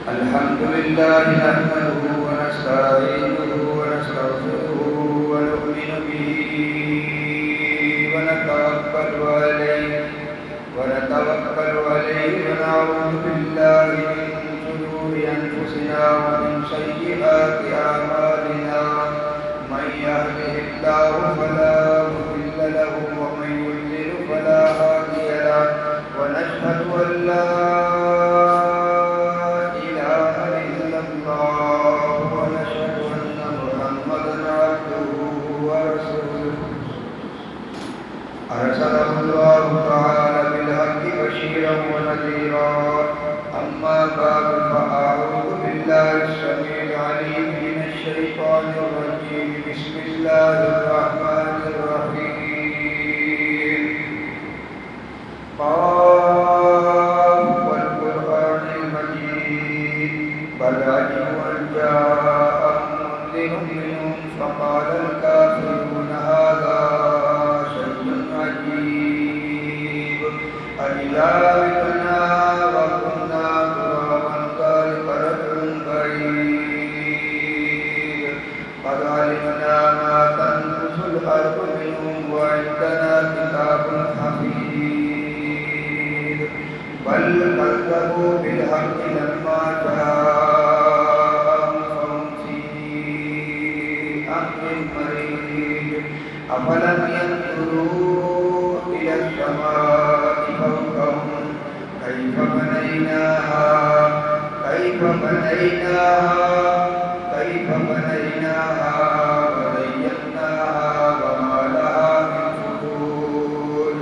الحمد لله نحمده ونستعينه ونستغفره ونؤمن به ونتوكل عليه ونعوذ بالله من شرور أنفسنا ومن سيئات أعمالنا من يهده الله فلا مضل له ومن يضلل فلا هادي له ونشهد أن لا إله إلا الله ونشهد أن محمدا عبده ورسوله أرسله الله تعالى بالحق بشيرا ونذيرا أما بعد فأعوذ بالله السميع العليم من الشيطان الرجيم بسم الله الرحمن الرحيم قاف والقرآن المجيد بل عجبوا أن جاءهم منذر منهم فقال الكافرون هذا شيء عجيب أإذا متنا وكنا ترابا ذلك رجل بعيد قد علمنا ما تنقص الأرض منهم وعندنا كتاب حفيظ بل كذبوا بالحق لما جاءهم فهم في أمر مريج أفلم ينظروا إلى السماء فوقهم كيف بنيناها وزيناها وما لها من فروج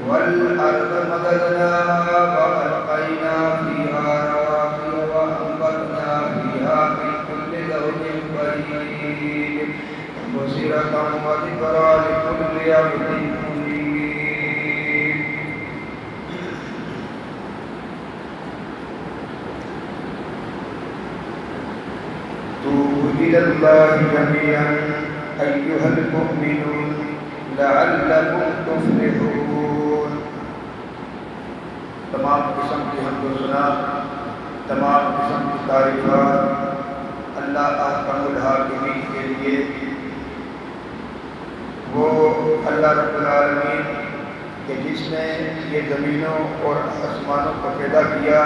والأرض مددناها وألقينا فيها رواسي وأنبتنا فيها من كل زوج بهيج بصيرة وذكرى لكل عبد منيب. توبوا إلى الله جميعا أيها المؤمنون لعلكم تفلحون. تمام قسم کی حمد و ثنا، تمام قسم کی تعریفات اللہ احکم الحاکمین کے لیے، وہ اللہ رب العالمین کہ جس نے یہ زمینوں اور آسمانوں کو پیدا کیا،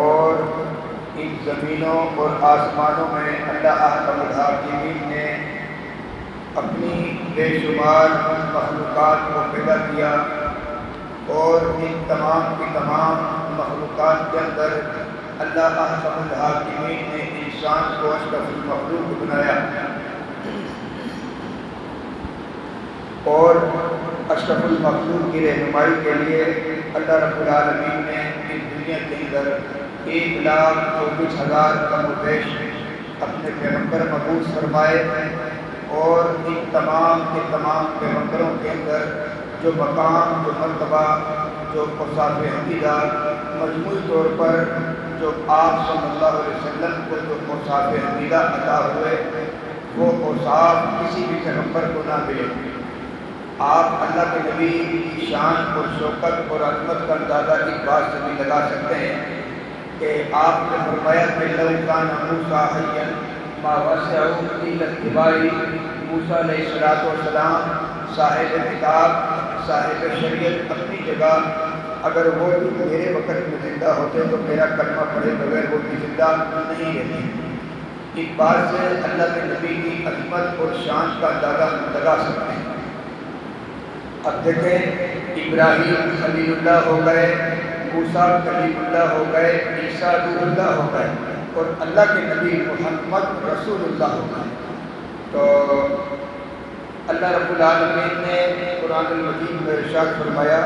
اور ان زمینوں اور آسمانوں میں اللہ احکم الحاکمین نے اپنی بے شمار مخلوقات کو پیدا کیا، اور ان تمام کی تمام مخلوقات کے اندر اللہ احکم الحاکمین نے انسان کو اشرف المخلوق بنایا، اور اشرف المخلوق کی رہنمائی کے لیے اللہ رب العالمین نے اس دنیا کے اندر 1,24,000 کم و بیش اپنے پیغمبر مبعوث فرمائے، اور ان تمام کے تمام پیغمبروں کے اندر جو مقام، جو مرتبہ، جو اوصاف حمیدہ مجموعی طور پر جو آپ صلی اللہ علیہ وسلم کو جو اوصاف حمیدہ عطا ہوئے، وہ اوصاف کسی بھی پیغمبر کو نہ ملے۔ آپ اللہ کے نبی کی شان اور شوکت اور عظمت کا اندازہ اس بات سے بھی لگا سکتے ہیں کہ آپ نے فرمایا کہ لو کان موسیٰ حیا ما وسعہ الا اتباعی، موسیٰ علیہ السلام صاحب کتاب، صاحب شریعت اپنی جگہ، اگر وہ میرے وقت میں زندہ ہوتے تو میرا کلمہ پڑھے بغیر وہ بھی زندہ نہیں رہتے۔ اس بات سے اللہ کے نبی کی عظمت اور شان کا اندازہ لگا سکتے ہیں۔ اب دیکھیں، ابراہیم خلیل اللہ ہو گئے، موسیٰ کلیم اللہ ہو گئے، عیسیٰ روح اللہ ہو گئے، اور اللہ کے نبی محمد رسول اللہ ہو گئے۔ تو اللہ رب العالمین نے قرآن المجید میں ارشاد فرمایا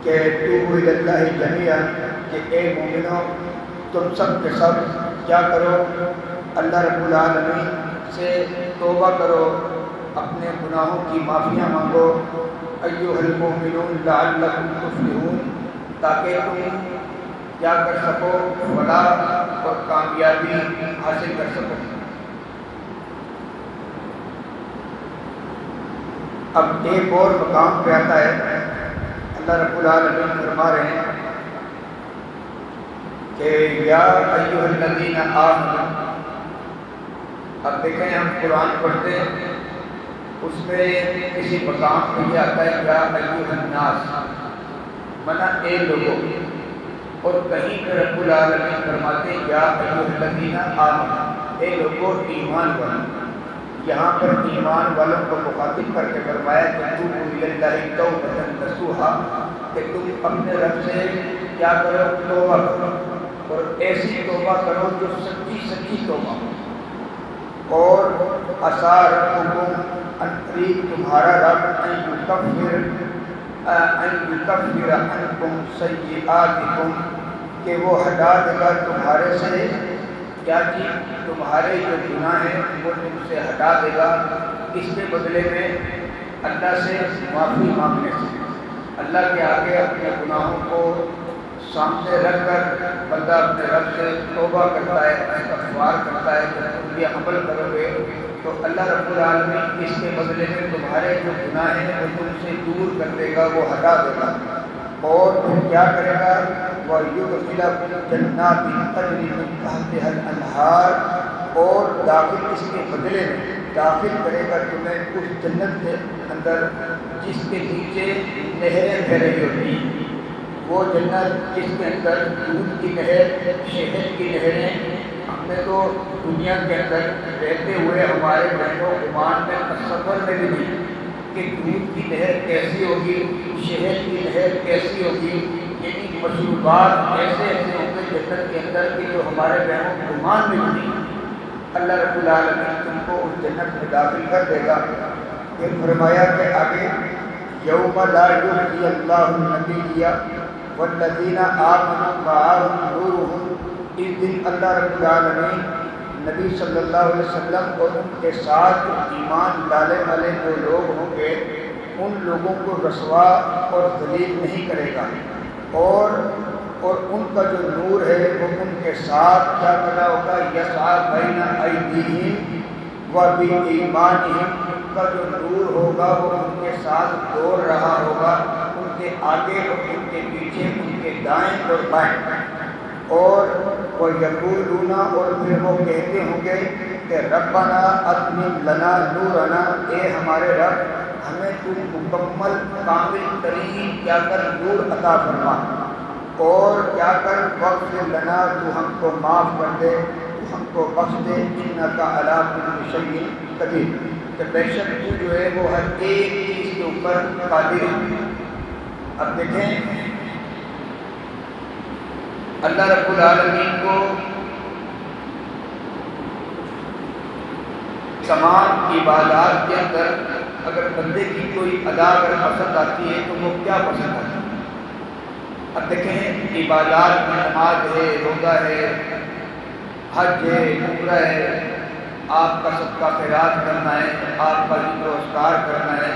کہ توبوا الی اللہ جمیعا، کہ اے مومنوں تم سب کے سب کیا کرو، اللہ رب العالمین سے توبہ کرو، اپنے گناہوں کی معافیاں مانگو، ایھا المؤمنون لعلکم تفلحون، تاکہ تم کیا کر سکو، فلاح اور کامیابی حاصل کر سکو۔ اب ایک اور مقام پہ آتا ہے اللہ رب العالمین فرما رہے ہیں کہ یا ایھا الذین آمنوا. اب دیکھیں ہم قرآن پڑھتے ہیں اس میں کسی مقام پہ یہ آتا ہے یا ایھا الناس منا اے لوگوں، اور کہیں پہ رب العالمین فرماتے ہیں یا ایھا الذین آمنوا اے لوگوں ایمان والوں. یہاں پر ایمان والوں کو مخاطب کر کے فرمایا کہ توبوا الی اللہ توبۃ نصوحا، کہ تم اپنے رب سے کیا کرو؟ توبہ کرو، اور ایسی توبہ کرو جو سچی توبہ ہو. اور عسیٰ ربکم ان قریب تمہارا رب ان یکفر عنکم سیئاتکم، کہ وہ ہٹا دے گا تمہارے سے کیا چیز؟ تمہارے جو گناہ ہیں وہ تم سے ہٹا دے گا. اس کے بدلے میں اللہ سے معافی مانگنے سے. اللہ کے آگے اپنے گناہوں کو سامنے رکھ کر بندہ اپنے رب سے توبہ کرتا ہے، استغفار کرتا ہے کہ تم یہ عمل کرو گے تو اللہ رب العالمین اس کے بدلے میں تمہارے جو گناہ ہیں وہ تم سے دور کر دے گا، وہ ہٹا دے گا. اور پھر کیا کرے گا؟ وَيُدْخِلَكُمْ جَنَّاتٍ تَجْرِی مِن تَحْتِہَا الْأَنْہَارُ، اور داخل اس کے بدلے میں داخل کرے گا تمہیں اس جنت کے اندر جس کے نیچے نہریں بہہ رہی ہوتی ہیں. وہ جنت جس کے اندر دودھ کی نہر، شہد کی نہریں. ہم نے تو دنیا کے اندر رہتے ہوئے ہمارے ذہن و گمان میں تصور میں بھی نہیں کہ دودھ کی نہر کیسی ہوگی، شہد کی نہر کیسی ہوگی. یعنی مشروبات ایسے ہوں گے جنت کے اندر کہ جو ہمارے ذہن و گمان میں بھی نہیں. اللہ رب العالمین تم کو اس جنت میں داخل کر دے گا. پھر فرمایا کہ آگے یوم لا یخزی اللہ النبی والذین آمنوا معہ نورہم، اس دن اللہ رب العالمین نبی صلی اللہ علیہ وسلم اور ان کے ساتھ ایمان لانے والے جو لوگ ہوں گے ان لوگوں کو رسوا اور ذلیل نہیں کرے گا. اور ان کا جو نور ہے وہ ان کے ساتھ کیا کرنا ہوگا؟ یسعیٰ بین ایدیہم و بایمانہم، ان کا جو نور ہوگا وہ ان کے ساتھ دوڑ رہا ہوگا، ان کے آگے اور ان کے پیچھے، ان کے دائیں اور بائیں. اور وَيَقُولُونَ، اور پھر وہ کہتے ہوں گے کہ ربنا اتمم لنا نورنا، اے ہمارے رب ہمیں تو مکمل کامل ترین کیا کر نور عطا فرما، اور کیا کر واغفر لنا، تو ہم کو معاف کر دے، تو ہم کو بخش دے، انک علی کل شیء قدیر، کہ بے شک تو جو ہے وہ ہر ایک چیز کے اوپر قادر ہے. اب دیکھیں اللہ رب العالمین کو تمام عبادات کے اندر اگر بندے کی کوئی ادا اگر پسند آتی ہے تو وہ کیا پسند آتی ہے؟ اب دیکھیں عبادات میں نماز ہے، روزہ ہے، حج ہے، عمرہ ہے، آپ کا صدقہ خیرات کرنا ہے، آپ کا ذکر و اذکار کرنا ہے،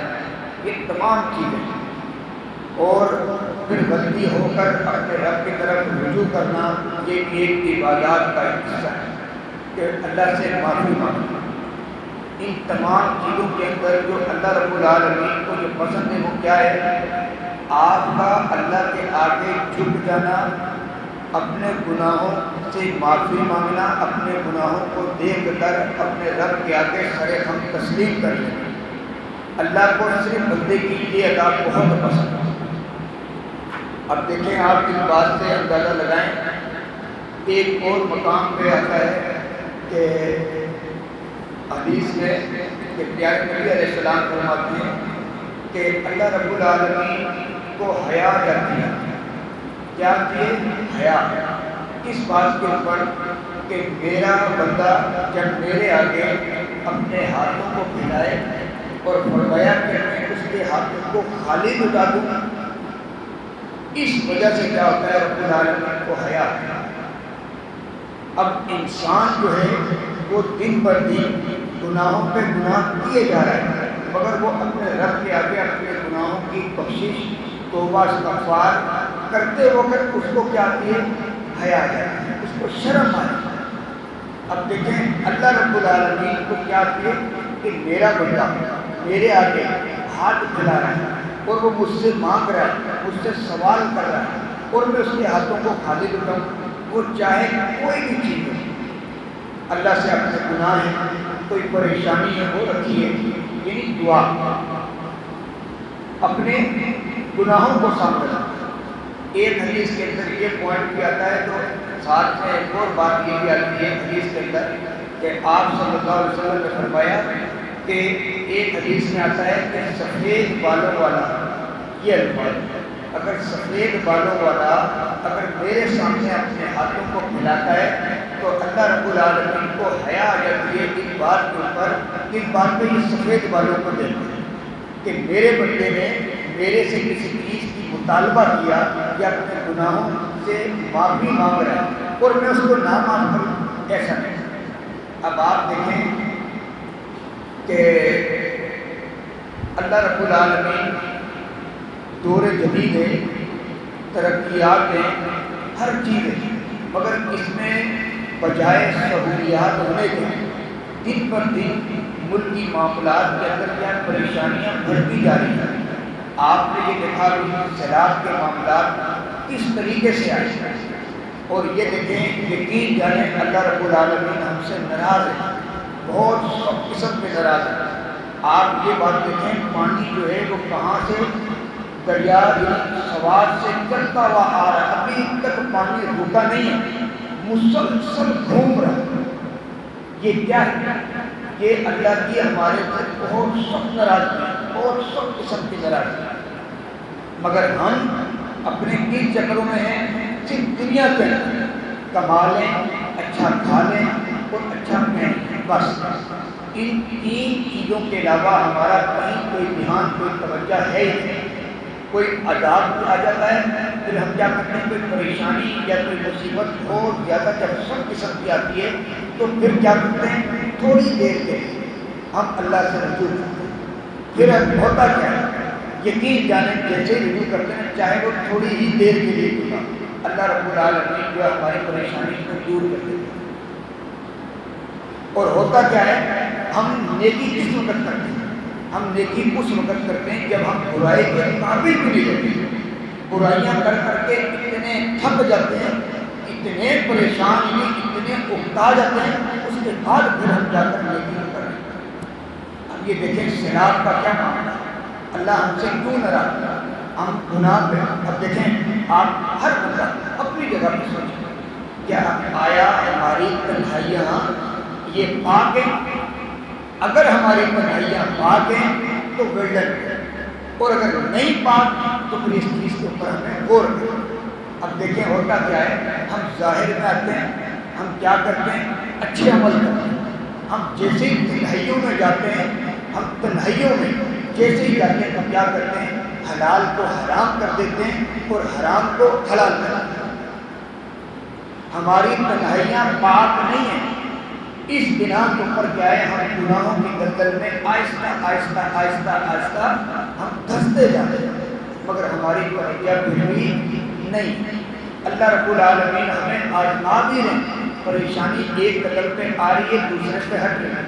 یہ تمام چیزیں. اور پھر غلطی ہو کر اپنے رب کی طرف رجوع کرنا، یہ بھی ایک عبادات کا حصہ ہے کہ اللہ سے معافی مانگنا. ان تمام چیزوں کے اندر جو اللہ رب العالمین کو جو پسند ہے وہ کیا ہے؟ آپ کا اللہ کے آگے جھک جانا، اپنے گناہوں سے معافی مانگنا، اپنے گناہوں کو دیکھ کر اپنے رب کے آگے سر ہم تسلیم کر لینا. اللہ کو صرف بندے کی یہ ادا بہت پسند ہے. اب دیکھیں آپ اس بات سے اندازہ لگائیں. ایک اور مقام پہ آتا ہے کہ حدیث میں کہ پیارے نبی علیہ السلام فرماتے ہیں کہ اللہ رب العالمین کو حیا کرتی ہے. کیا کیے؟ حیا. کس بات کے اوپر؟ کہ میرا بندہ جب میرے آگے اپنے ہاتھوں کو پھیلائے اور فرمایا کہ میں اس کے ہاتھوں کو خالی لٹا دوں، اس وجہ سے کیا ہوتا ہے؟ رب العالمین کو حیا. اب انسان جو ہے وہ دن پر دن گناہوں پہ گناہ کیے جا رہا ہے، مگر وہ اپنے رب کے آگے اپنے گناہوں کی بخشش، توبہ استغفار کرتے وقت اس کو کیا آتی ہے؟ حیا جاتی ہے، اس کو شرم آتی ہے. اب دیکھیں اللہ رب العالمین کو کیا آتی ہے کہ میرا بندہ میرے آگے ہاتھ پھیلا رہا ہے اور وہ مجھ سے مانگ رہا ہے، مجھ سے سوال کر رہا ہے اور میں اس کے ہاتھوں کو خالی بتاؤں، وہ چاہے کوئی بھی چیز ہو، اللہ سے اپنے گناہ ہے، کوئی پریشانی ہے وہ رکھیے، یعنی دعا اپنے گناہوں کو سامنے رکھیں۔ ایک حدیث کے اندر یہ پوائنٹ بھی آتا ہے، تو ساتھ میں ایک اور بات یہ بھی آتی ہے حدیث کے اندر کہ آپ صلی اللہ علیہ وسلم نے فرمایا کہ ایک حدیث میں آتا ہے کہ سفید بالوں والا، یہ الفاظ، اگر سفید بالوں والا اگر میرے سامنے اپنے ہاتھوں کو پھیلاتا ہے تو اللہ رب العالمین کو حیا آ جاتی ہے اس بات کے اوپر، اس بات پہ یہ سفید بالوں کو دیکھتے ہیں کہ میرے بندے نے میرے سے کسی چیز کی مطالبہ کیا یا اپنے گناہوں سے معافی مانگ رہا ہے اور میں اس کو نہ معاف کروں، ایسا نہیں۔ اب آپ دیکھیں کہ اللہ رب العالمین دور جدید ہے، ترقیات ہیں، ہر چیز ہے، مگر اس میں بجائے سہولیات ہونے کے دن پر دن ملکی معاملات کے اندر کیا پریشانیاں بڑھتی جا رہی ہیں۔ آپ نے یہ دیکھا کہ سیلاب کے معاملات کس طریقے سے آئے، اور یہ دیکھیں یقین جانے اللہ رب العالمین ہم سے ناراض ہے، بہت سب قسم میں ناراض ہے۔ آپ یہ بات دیکھیں پانی جو ہے وہ کہاں سے دریا سوات سے چلتا ہوا آ رہا ہے، ابھی تک پانی رکا نہیں ہے، مسلسل گھوم رہا ہے۔ یہ کیا ہے؟ یہ اللہ کی ہمارے سے بہت سخت ناراضگی ہے، بہت سخت قسم کی ناراضگی ہے، مگر ہم اپنے کن چکروں میں ہیں، صرف دنیا کے اندر کما لیں، اچھا کھا لیں اور اچھا پہنیں، بس ان تین چیزوں کے علاوہ ہمارا کہیں کوئی دھیان، کوئی توجہ ہے ہی نہیں۔ کوئی عذاب بھی آ جاتا ہے پھر ہم کیا کرتے ہیں، کوئی پریشانی یا کوئی مصیبت بہت زیادہ جب سب قسم کی آتی ہے تو پھر کیا کرتے ہیں، تھوڑی دیر کے ہم اللہ سے رجوع کرتے ہیں، پھر ہوتا کیا ہے، یقین جانے جیسے رجوع کرتے ہیں چاہے وہ تھوڑی ہی دیر کے لیے ہوگا، اللہ رب العالمین جو ہماری پریشانی کو دور کر دیتے ہیں۔ اور ہوتا کیا ہے، ہم نیکی کس وقت کرتے ہیں، ہم نیکی اس وقت کرتے ہیں جب ہم برائی کے قابل بھی نہیں ہوتے، برائیاں کر کر کے اتنے تھک جاتے ہیں، اتنے پریشان ہیں، اتنے اکتا جاتے ہیں، اس کے بعد پھر ہم جا کر نیکی کرتے ہیں۔ اب یہ دیکھیں سیلاب کا کیا معاملہ ہے، اللہ ہم سے کیوں ناراض ہے، ہم گناہ پہ۔ اب دیکھیں آپ ہر بندہ اپنی جگہ پہ سوچیں، کیا آیا ہماری تنہائیاں یہ پاک ہیں؟ اگر ہماری تنہائیاں پاک ہیں تو ویلڈن ہے، اور اگر نہیں پاک تو پھر اس چیز کے اوپر ہمیں غور کریں۔ اب دیکھیں ہوتا کیا ہے، ہم ظاہر میں آتے ہیں، ہم کیا کرتے ہیں، اچھے عمل کرتے ہیں، ہم جیسے ہی تنہائیوں میں جاتے ہیں، ہم تنہائیوں میں جیسے ہی جاتے ہیں ہم کیا کرتے ہیں، حلال کو حرام کر دیتے ہیں اور حرام کو حلال کر دیتے ہیں۔ ہماری تنہائیاں پاک نہیں ہیں، اس بنا کے اوپر کیا ہے، ہم گناہوں کی دلدل میں آہستہ آہستہ آہستہ آہستہ ہم دھستے جاتے ہیں، مگر ہماری توجہ بھی نہیں۔ اللہ رب العالمین ہمیں آزما بھی رہے ہیں، پریشانی ایک قدم پہ آ رہی ہے دوسرے پہ ہٹ رہی ہے،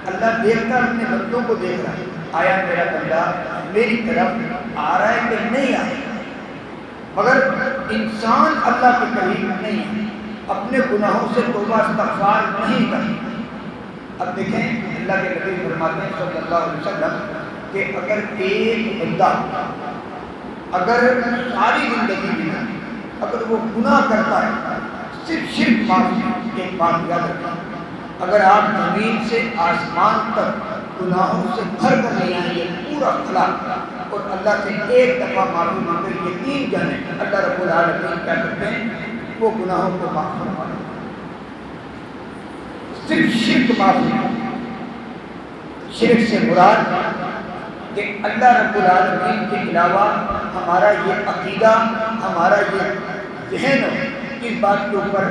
اللہ دیکھتا اپنے بندوں کو دیکھ رہا ہے، آیا میرا بندہ میری طرف آ رہا ہے کہ نہیں آ رہا ہے، مگر انسان اللہ کے قریب نہیں ہے، اپنے گناہوں سے توبہ استغفار نہیں کرتا۔ اب دیکھیں اللہ کے نبی فرماتے ہیں صلی اللہ علیہ وسلم کہ اگر ایک بندہ اگر ساری زندگی میں اگر وہ گناہ کرتا ہے، صرف شرک معاف، ایک بات یاد رکھیں، اگر آپ زمین سے آسمان تک گناہوں سے بھر کر لے آئیں گے پورا خلا اور اللہ سے ایک دفعہ معافی مانگے، یقین جانیں اللہ رب العالمین کیا کرتے ہیں، وہ گناہوں کو معاف فرما دیتے ہیں۔ صرف شرک معاف نہیں، شرک سے مراد کہ اللہ رب العالمین کے علاوہ ہمارا یہ عقیدہ، ہمارا یہ ذہن ہو اس بات کے اوپر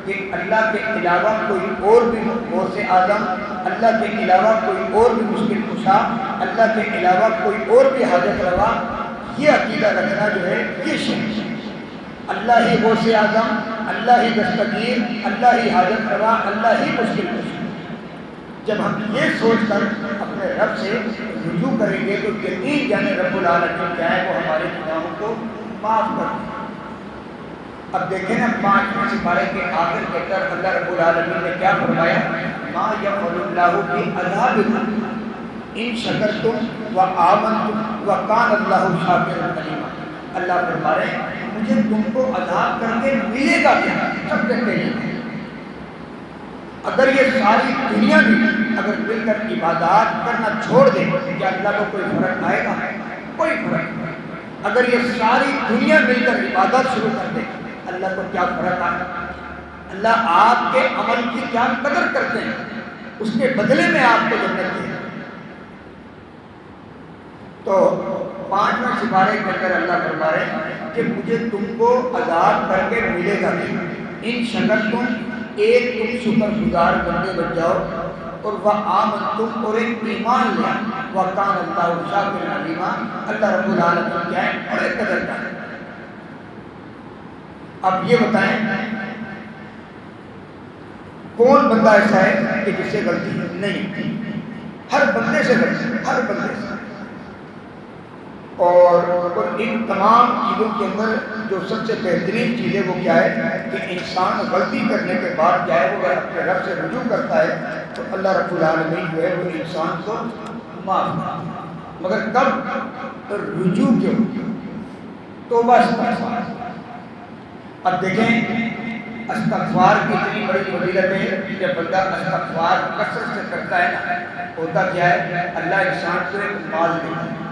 کہ اللہ کے علاوہ کوئی اور بھی غوث اعظم، اللہ کے علاوہ کوئی اور بھی مشکل کشا، اللہ کے علاوہ کوئی اور بھی حاجت روا، یہ عقیدہ رکھنا جو ہے یہ شرک ہے۔ اللہ ہی غوث اعظم، اللہ ہی دستگیر، اللہ ہی حاجت روا، اللہ ہی مشکل کشا، جب ہم یہ سوچ کر اپنے رب سے رجوع کریں گے تو یقین جانے رب العالمین کیا ہے وہ ہمارے گناہوں کو معاف کر دیں۔ اب دیکھیں نا 5ویں سپارے کے آخر کے اندر اللہ رب العالمین نے کیا فرمایا؟ ما یفعل اللہ بعذابکم ان شکرتم وآمنتم وکان اللہ شاکرا علیما۔ اللہ فرما رہے ہیں مجھے تم کو عذاب کر کے ملے گا کیا؟ سب کہتے ہیں اگر یہ ساری دنیا بھی اگر مل کر عبادات کرنا چھوڑ دے کیا اللہ کو کوئی فرق آئے گا؟ کوئی فرق نہیں۔ اگر یہ ساری دنیا مل کر عبادت شروع کر دے اللہ کو کیا فرق آئے گا؟ اللہ آپ کے عمل کی کیا قدر کرتے ہیں، اس کے بدلے میں آپ کو جنت دے۔ تو 5ویں سپارے کے اندر اللہ فرما رہے ہیں کہ مجھے تم کو عذاب کر کے ملے گا نہیں، ان شکرتم ایک تم شکر گزار بندے بن جاؤ اور وآمنتم اور ایک ایمان لیا وکان اللہ شاکرا علیما۔ اللہ رب العالمین کیا ہے بڑے قدر کا ہے۔ اب یہ بتائیں کون بندہ ایسا ہے کہ جس سے غلطی نہیں؟ ہر بندے سے غلطی، ہر بندے سے۔ اور ان تمام چیزوں کے اندر جو سب سے بہترین چیز ہے وہ کیا ہے کہ انسان غلطی کرنے کے بعد کیا ہے وہ اپنے رب سے رجوع کرتا ہے تو اللہ رب العالمین جو ہے وہ انسان کو معاف کرتا ہے۔ مگر کب؟ رجوع کیوں؟ توبہ استغفار۔ اب دیکھیں استغفار کی اتنی بڑی فضیلت ہے، جب بندہ استغفار کثرت سے کرتا ہے نا ہوتا کیا ہے اللہ انسان کو ایک مال دیتا ہے۔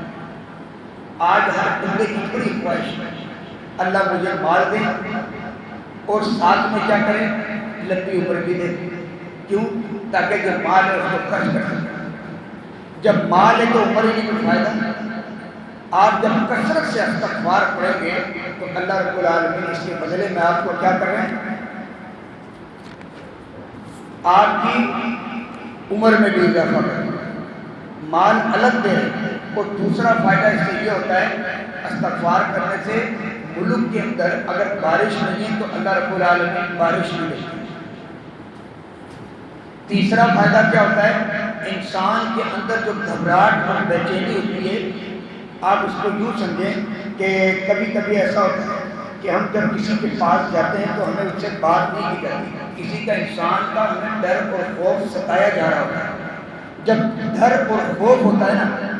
آج ہر بندے کی بڑی خواہش ہے اللہ مجھے مال دے اور ساتھ میں کیا کرے لمبی عمر بھی دے۔ کیوں؟ تاکہ جو مال ہے اس کو خرچ کر سکے۔ جب مال ہے تو عمر ہی نہیں کوئی فائدہ۔ آپ جب کثرت سے استغفار پڑھیں گے تو اللہ رب العالمین اس کے بدلے میں آپ کو کیا کر رہے ہیں؟ آپ کی عمر میں بھی اضافہ کر رہے ہیں، مال الگ دے رہے ہیں۔ اور دوسرا فائدہ اس سے یہ ہوتا ہے استغفار کرنے سے ملک کے اندر اگر بارش نہیں ہے تو اللہ رب العالمین بارش نہیں دیتے۔ تیسرا فائدہ کیا ہوتا ہے؟ انسان کے اندر جو گھبراہٹ اور بے چینی ہوتی ہے آپ اس کو یوں سمجھیں کہ کبھی کبھی ایسا ہوتا ہے کہ ہم جب کسی کے پاس جاتے ہیں تو ہمیں اس سے بات نہیں کی جاتی، کسی کا انسان کا ہمیں ڈر اور خوف ستایا جا رہا ہوتا ہے۔ جب ڈر اور خوف ہوتا ہے نا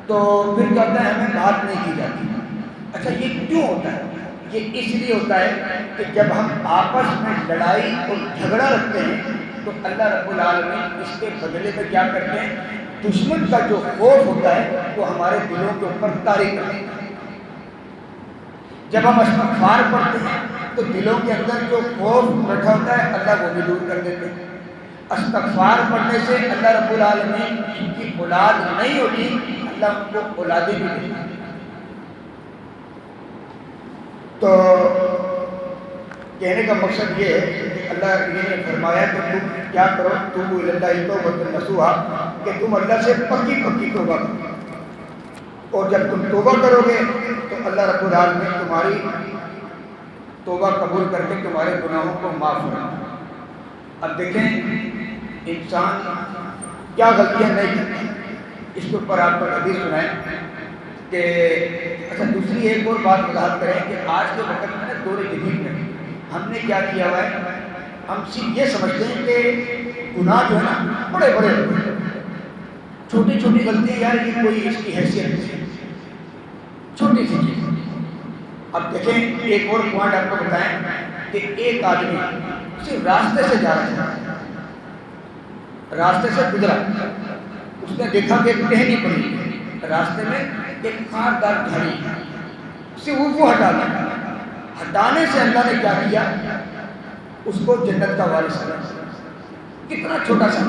تو پھر کیا ہوتا ہے ہمیں بات نہیں کی جاتی۔ اچھا یہ کیوں ہوتا ہے؟ یہ اس لیے ہوتا ہے کہ جب ہم آپس میں لڑائی اور جھگڑا رکھتے ہیں تو اللہ رب العالمین اس کے بدلے میں کیا کرتے ہیں دشمن کا جو خوف ہوتا ہے وہ ہمارے دلوں کے اوپر طاری کرتے ہیں۔ جب ہم استغفار پڑھتے ہیں تو دلوں کے اندر جو خوف بیٹھا ہوتا ہے اللہ وہ بھی دور کر دیتے ہیں۔ استغفار پڑھنے سے اللہ رب العالمین جن کی اولاد نہیں ہوتی اللہ ان کو اولادیں بھی دیتے ہیں۔ تو کہنے کا مقصد یہ ہے کہ اللہ نے فرمایا کہ تم کیا کرو توبوا الی اللہ توبۃ نصوحا، کہ تم اللہ سے پکی پکی توبہ کرو، اور جب تم توبہ کرو گے تو اللہ رب العالمین تمہاری توبہ قبول کر کے تمہارے گناہوں کو معاف کرے۔ اب دیکھیں انسان کیا غلطیاں نہیں کرتا، اس کے اوپر آپ کو حدیث سنائیں کہ اچھا دوسری ایک اور بات وضاحت کریں کہ آج کے وقت میں دور جدید میں ہم نے کیا کیا ہوا ہے، ہم صرف یہ سمجھتے ہیں کہ گناہ جو ہے نا بڑے بڑے ہوتے ہیں، چھوٹی چھوٹی غلطیاں یار یہ کوئی اس کی حیثیت نہیں ہے، چھوٹی سی چیز۔ اب دیکھیں ایک اور پوائنٹ آپ کو بتائیں کہ ایک آدمی صرف راستے سے جا رہا تھا، راستے سے گزرا، اس نے دیکھا کہ ایک ٹہنی پڑی راستے میں، ایک خاردار جھڑی، اسے وہ ہٹا دیا۔ ہٹانے سے اللہ نے کیا کیا اس کو جنت کا وارث بنا۔ کتنا چھوٹا سا،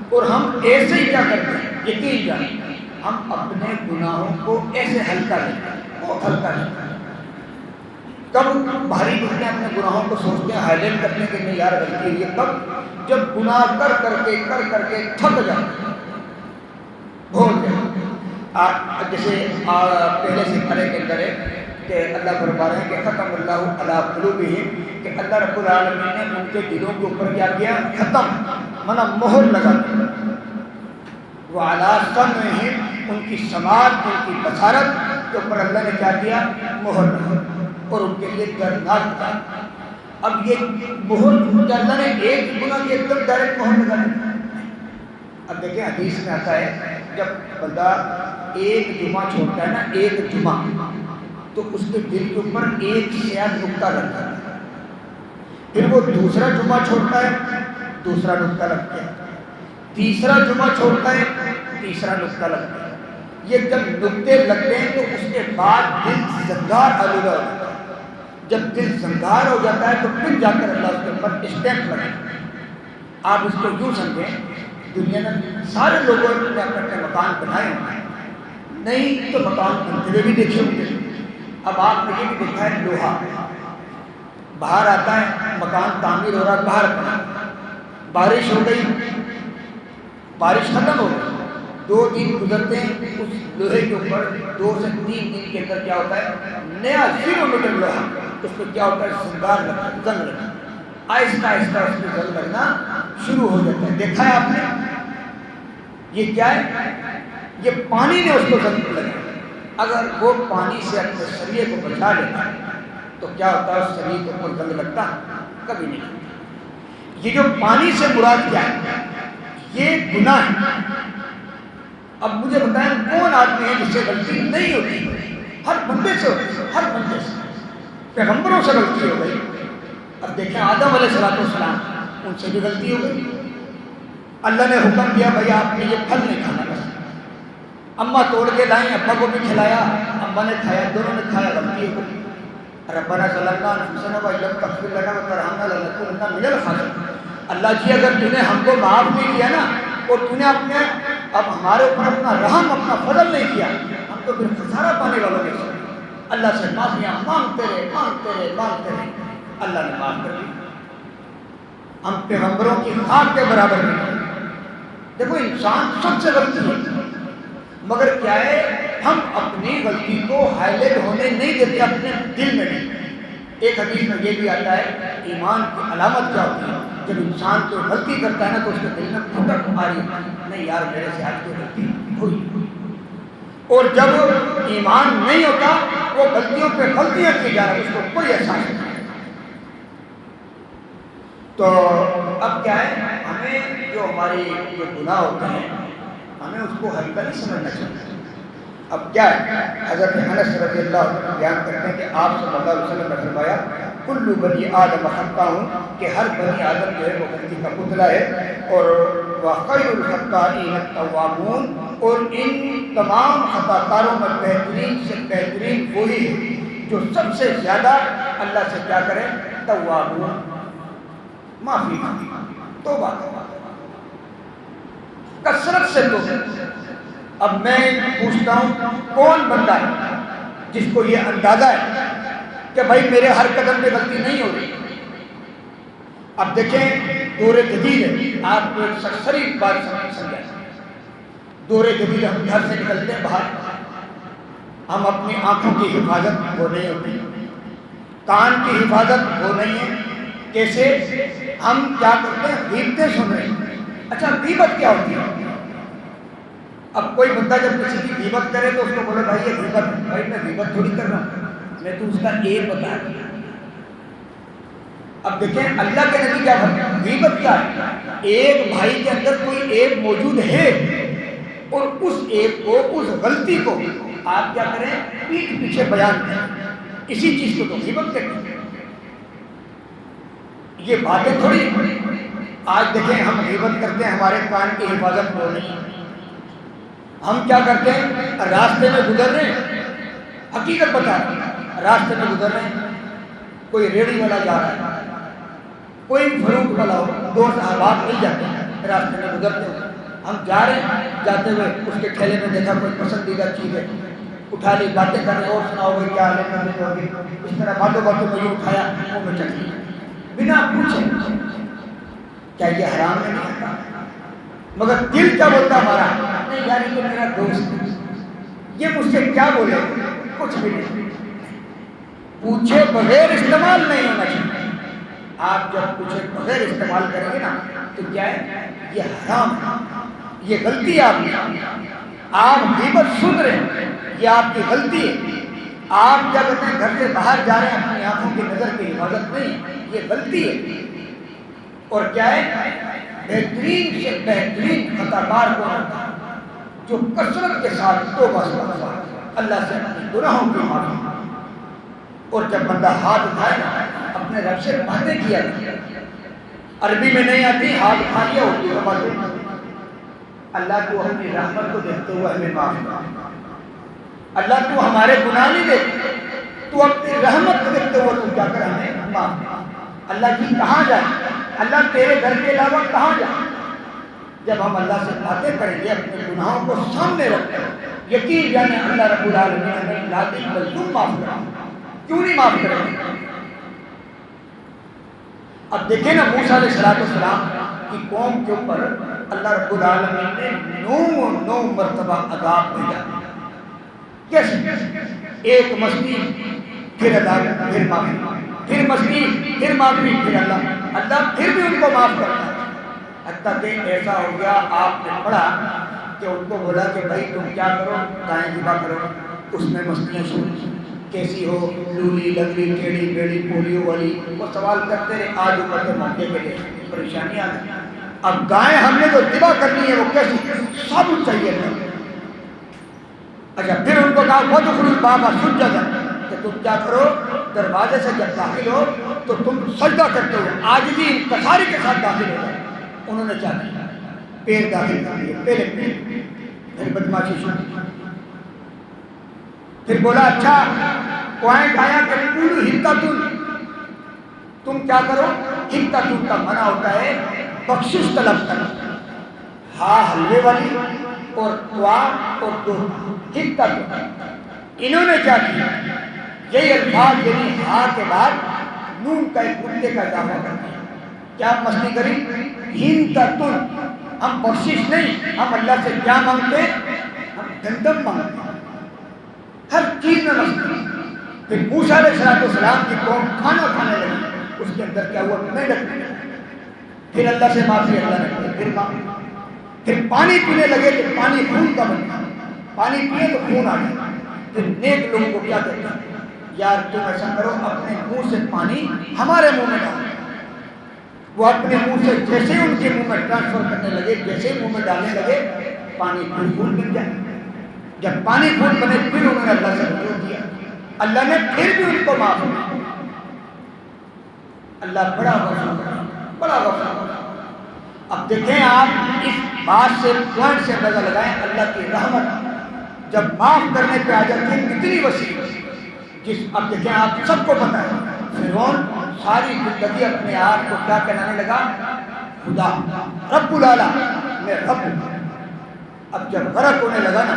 اور ہم ایسے ہی کیا کرتے ہیں یقین جانیں ہم اپنے گناہوں کو ایسے ہلکا لیتے ہیں، بہت ہلکا لیتے ہیں۔ کب بھاری بھرتے ہیں اپنے گناہوں کو سوچتے ہیں ہائیلائٹ کرنے کے لیے یار غلطی ہوئی ہے، کب جب گناہ کر کر کے تھک جاتے ہیں، بھول جائیں۔ جیسے پہلے سے پڑھے کے اندر ہے کہ اللہ فرما رہے ہیں کہ ختم اللہ علی قلوبہم، کہ اللہ رب العالمین نے ان کے دلوں کے اوپر کیا کیا ختم، منا مہر لگا دیا. وہ آلاسن میں ہیں ان کی سماعت ان کی بصارت کے اوپر اللہ نے کیا کیا؟ مہر لگا اور ان کے لیے دردناک تھا. اب یہ مہر اللہ نے ایک گناہ کی ایک دم ڈائریکٹ مہر لگا دی. اب دیکھیں حدیث میں آتا ہے جب بندہ ایک جمعہ چھوڑتا ہے نا، ایک جمعہ، تو اس کے دل کے اوپر ایک سیاہ نقطہ لگتا ہے. پھر وہ دوسرا جمعہ چھوڑتا ہے، دوسرا نقطہ لگتا ہے. تیسرا جمعہ چھوڑتا ہے، تیسرا نقطہ لگتا ہے. یہ جب نقطے لگتے ہیں تو اس کے بعد دل زنگار آلودہ ہو جاتا ہے. جب دل زنگار ہو جاتا ہے تو پھر جا کر اللہ اس کے اوپر اسٹیمپ لگاتا ہے. آپ اس کو یوں سمجھیں، دنیا میں سارے لوگوں نے اپنے اپنے مکان بنائے ہوئے ہیں، نہیں تو مکان بنتے ہوئے بھی دیکھے ہوں گے. اب آپ نے یہ بھی دیکھا ہے لوہا باہر آتا ہے، مکان تعمیر ہو رہا ہے، باہر آتا ہے، بارش ہو گئی، بارش ختم ہو گئی، 2 دن گزرتے ہیں، اس لوہے کے اوپر 2 سے 3 دن کے اندر کیا ہوتا ہے؟ نیا 0 میٹر لوہا، اس پہ کیا ہوتا ہے؟ سنگار لگتا ہے، زنگ لگتا ہے. آہستہ آہستہ اس پہ زنگ لگنا شروع ہو جاتا ہے. دیکھا ہے آپ نے؟ یہ کیا ہے؟ یہ پانی نے اس کو زنگ لگا. اگر وہ پانی سے اپنے سریے کو بچا لیتا تو کیا ہوتا ہے؟ اس سریے کے اوپر زنگ لگتا؟ کبھی نہیں. یہ جو پانی سے مراد کیا ہے؟ یہ گناہ ہے. اب مجھے بتائیں کون آدمی ہے جس سے غلطی نہیں ہوتی؟ ہر بندے سے ہوتی ہے، ہر بندے سے. پیغمبروں سے غلطی ہو گئی. اب دیکھیں آدم علیہ السلام، ان سے بھی غلطی ہو گئی. اللہ نے حکم دیا بھائی آپ نے یہ پھل نہیں کھانا. بس اماں توڑ کے لائیں، ابا کو بھی کھلایا، اماں نے کھایا، دونوں نے کھایا، غلطی ہو گئی. ربنا ظلمنا انفسنا وان لم تغفر لنا وترحمنا لنکونن من الخاسرین. اللہ جی اگر تو نے ہم کو معاف نہیں کیا نا، اور تو نے اپنے اب ہمارے اوپر اپنا رحم، اپنا فضل نہیں کیا، ہم تو پھر خسارہ پانے والوں میں سے. اللہ سے معافیاں مانگتے رہے، مانگتے رہے، مانگتے رہے. اللہ نے معاف کر دی. ہم پیغمبروں کی خاک کے برابر نہیں. دیکھو انسان سب سے غلطی ہے، مگر کیا ہے؟ ہم اپنی غلطی کو ہائی لائٹ ہونے نہیں دیتے اپنے دل میں نہیں. ایک حدیث میں یہ بھی آتا ہے ایمان کی علامت کیا ہوتی ہے؟ جب انسان کوئی غلطی کرتا ہے نا تو اس کے دل میں پھٹک آ رہی ہے، نہیں یار میرے سے آج کوئی غلطی ہوئی. اور جب ایمان نہیں ہوتا وہ غلطیوں پہ غلطیاں کی جا رہی، اس کو کوئی احساس نہیں. تو اب کیا ہے؟ ہمیں جو ہماری جو گناہ ہوتے ہیں ہمیں اس کو ہلکا نہیں سمجھنا چاہیے. اب کیا ہے؟ حضرت انس رضی اللہ عنہ بیان کرتے ہیں کہ آپ صلی اللہ علیہ وسلم نے فرمایا کل بنی آدم خطاء، کہ ہر بنی آدم جو ہے وہ غلطی کا پتلا ہے. اور وخیر الخطائین التوابون، اور ان تمام خطا کاروں میں بہترین سے بہترین وہی ہے جو سب سے زیادہ اللہ سے کیا کرے؟ توابون، معافی مانگے، توبہ کثرت سے. توبہ. اب میں پوچھتا ہوں کون بندہ ہے جس کو یہ اندازہ ہے کہ بھائی میرے ہر قدم پہ غلطی نہیں ہو رہی؟ اب دیکھیں دور جدید ہے، آپ کو ایک سرسری بات سمجھائیں. دور جدید ہم گھر سے نکلتے ہیں باہر، ہم اپنی آنکھوں کی حفاظت وہ نہیں ہوتی، کان کی حفاظت وہ نہیں ہے. کیسے؟ ہم کیا کرتے ہیں؟ غیبتیں سن رہے ہیں. اچھا غیبت کیا ہوتی ہے؟ اب کوئی بندہ جب کسی کی غیبت کرے تو اس کو بولے بھائی یہ غیبت ہے. بھائی میں غیبت تھوڑی کر رہا ہوں، میں تو اس کا ایب بتا رہا ہوں. اب دیکھیں اللہ کے نبی کیا فرماتے ہیں؟ غیبت کیا ہے؟ ایک بھائی کے اندر کوئی ایب موجود ہے اور اس ایب کو، اس غلطی کو آپ کیا کریں؟ پیٹھ پیچھے بیان کریں. اسی چیز کو تو غیبت کہتے ہیں. یہ باتیں تھوڑی. آج دیکھیں ہم غیبت کرتے ہیں، ہمارے کان کی حفاظت ہو نہیں. ہم کیا کرتے ہیں؟ راستے میں گزر رہے ہیں، حقیقت بتا رہے ہیں، راستے میں گزر رہے ہیں، کوئی ریڑھی والا جا رہا ہے، کوئی فروٹ والا ہو، 2 صحابات مل جاتے ہیں راستے میں گزرتے ہوئے. ہم جا رہے ہیں، جاتے ہوئے اس کے ٹھیلے میں دیکھا کوئی پسندیدہ چیز ہے، اٹھا لی، باتیں کر رہے، اور سناؤ بھائی کیا لینا ہوگی. اس طرح باتوں باتوں میں یہ اٹھایا، منہ میں چکھ لیا بنا پوچھے. کیا یہ حرام نہیں ہوتا؟ مگر دل کیا بولتا ہمارا؟ نہیں یار یہ تو میرا دوست ہے، یہ مجھ سے کیا بولے؟ کچھ بھی نہیں. پوچھے بغیر استعمال نہیں ہونا چاہیے. آپ جب پوچھے بغیر استعمال کریں گے نا تو کیا ہے؟ یہ حرام ہے، یہ غلطی ہے آپ کی، آپ غیبت سن رہے ہیں، یہ آپ کی غلطی ہے۔ آپ جب اپنے گھر سے باہر جا رہے ہیں اپنی آنکھوں کی نظر کی حفاظت نہیں، یہ غلطی ہے۔ اور کیا ہے؟ بہترین سے بہترین خطا کار کو جو کثرت کے ساتھ توبہ اللہ سے اپنے گناہوں کی معافی، اور جب بندہ ہاتھ اٹھائے نا اپنے رب سے باتیں کیا، عربی میں نہیں آتی، ہاتھ اٹھا لیا اردو میں باتیں، اللہ کو اپنی رحمت کو دیکھتے ہوئے ہمیں معاف کر، اللہ تو ہمارے گناہ نہیں دیکھ، تو اپنی رحمت کو دیکھتے ہوئے تو کیا کر ہمیں معاف کر۔ اللہ کی کہاں جائے؟ اللہ تیرے گھر کے علاوہ کہاں جائے؟ جب ہم اللہ سے باتیں کریں گے اپنے گناہوں کو سامنے رکھ کر، یقین جانے اللہ رب العالمین ہمیں لازم ملزوم معاف کریں گے۔ کیوں نہیں معاف کریں گے؟ اب دیکھیں نا موسیٰ علیہ السلام کی قوم کے اوپر اللہ رب العالمین نے 9 مرتبہ عذاب بھیجا۔ کیسے؟ ایک مستی، پھر عذاب، پھر معافی، پھر مستی، پھر معافی، پھر اللہ پھر بھی ان کو معاف کرتا ہے۔ حتیٰ کہ ایسا ہو گیا، آپ نے پڑھا کہ ان کو بولا کہ بھائی تم کیا کرو، دائیں ذبح کرو، اس میں مستیاں شروع، کیسی ہو، لولی لگڑی ٹیڑھی بیڑی پولیو والی، وہ سوال کرتے رہے، آج اوپر کے موقع کے لیے پریشانیاں آئی۔ اب گائے ہم نے جو ذبح کرنی ہے وہ کیسی؟ سب چاہیے تھا۔ اچھا پھر ان کو کہا وَادْخُلُوا الْبَابَ سُجَّدًا، کہ تم کیا کرو، دروازے سے جب داخل ہو تو تم سجدہ کرتے ہو، عاجزی انکساری کے ساتھ داخل ہو۔ انہوں نے کیا کیا؟ پیر داخل کر لیے، پہلے پیر، پھر بدماشی شروع، پھر بولا اچھا پوائنٹ آیا کہ قُولُوا حِطَّةٌ، تم کیا کرو، حِطَّةٌ کا منع ہوتا ہے بخشش طلب کرنا، ہاں حلوے والی اور دعا اور دو حِطَّةٌ۔ انہوں نے کیا کیا؟ یہی الفاظ یعنی ہاں کے بعد نون کا ایک نقطے کا اضافہ کر دیا۔ کیا مستی کری؟ حِطَّةٌ، ہم بخشش نہیں، ہم اللہ سے کیا مانگتے؟ ہم گندم مانگتے ہیں، ہر چیز میں مستی۔ پھر موسیٰ علیہ السلام کی قوم کھانا کھانے لگی، اس کے اندر کیا ہوا؟ میڈک، پھر اللہ سے معافی، اللہ نے پھر معافی، پھر پانی پینے لگے تو پانی خون کا بنتا، پانی پیے تو خون آ گیا۔ پھر نیک لوگوں کو کیا کہتے ہیں؟ یار تم ایسا کرو اپنے منہ سے پانی ہمارے منہ میں ڈالو۔ وہ اپنے منہ سے جیسے ان کے منہ میں ٹرانسفر کرنے لگے، جیسے منہ میں ڈالنے لگے، پانی خون بن جائے۔ جب پانی خون بنے پھر انہوں نے اللہ سے رجوع کیا، اللہ نے پھر بھی ان کو معاف کیا۔ اللہ بڑا غفور، بڑا غفور۔ اب دیکھیں آپ اس بات سے پوائنٹ سے اندازہ لگائیں، اللہ کی رحمت جب معاف کرنے پہ آ جاتی ہے کتنی وسیع۔ اب دیکھیں آپ سب کو پتہ ہے فرعون ساری زندگی اپنے آپ کو کیا کہلانے لگا؟ خدا، رب العالی، میں رب ہوں۔ اب جب غرق ہونے لگا نا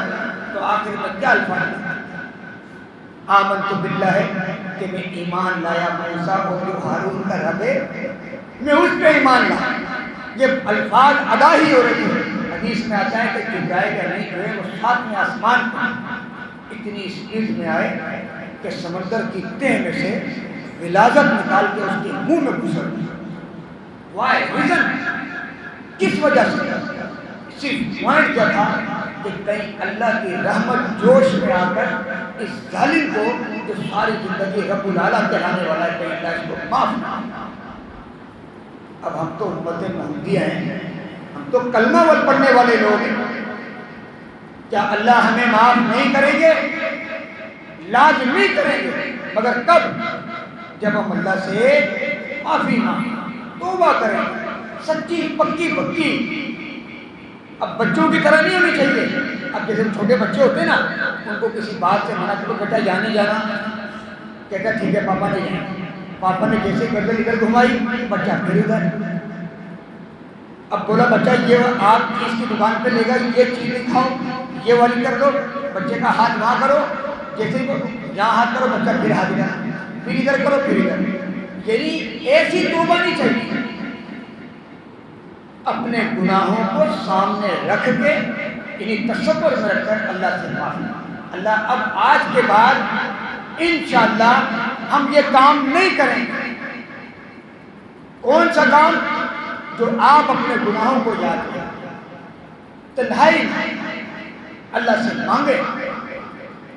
تو آخر میں کیا الفاظ ہے؟ آمنت باللہ، کہ میں ایمان لایا موسیٰ اور جو ہارون کا رب ہے، میں اس پہ ایمان لایا۔ یہ الفاظ ادا ہی ہو رہی ہے۔ حدیث میں آتا ہے کہ جبرائیل نہیں جو ہے وہ 7ویں آسمان پر اتنی سپیڈ میں آئے کہ سمندر کی تہ میں سے ولادت نکال کے اس کے منہ میں گزر گئی۔ Why reason? کس وجہ سے؟ صرف پوائنٹ کیا تھا کہ کہیں اللہ کی رحمت جوش میں آ کر اس ظالم کو جو ساری زندگی رب العالی کہلانے والا ہے کہیں اللہ اس کو معاف نہ۔ اب ہم تو امت محمدیہ ہیں، ہم تو کلمہ ول پڑھنے والے لوگ ہیں، کیا اللہ ہمیں معاف نہیں کریں گے؟ لازمی کریں گے، مگر کب؟ جب ہم اللہ سے معافی مانگیں، توبہ کریں، سچی پکی بکی۔ اب بچوں کی طرح نہیں ہونی چاہیے۔ اب جیسے چھوٹے بچے ہوتے ہیں نا، ان کو کسی بات سے منع کرو، بیٹا یہاں نہیں جانا، کہتا ٹھیک ہے پاپا نہیں جائیں۔ پاپا نے جیسے گردن ادھر گھمائی، بچہ پھر ادھر۔ اب بولا بچہ یہ آپ چیز کی دکان پہ لے گا، یہ چیز نہیں کھاؤ، یہ والی کر دو، بچے کا ہاتھ وہاں کرو، جیسے ہی یہاں ہاتھ کرو بچہ پھر ہاتھ ادھر، پھر ادھر کرو پھر ادھر۔ یعنی ایسی توبہ نہیں چاہیے۔ اپنے گناہوں کو سامنے رکھ کے یعنی تصور میں رکھ کر اللہ سے معافی، اللہ اب آج کے بعد انشاءاللہ ہم یہ کام نہیں کریں گے۔ کون سا کام؟ جو آپ اپنے گناہوں کو یاد کریں، تنہائی اللہ سے مانگے،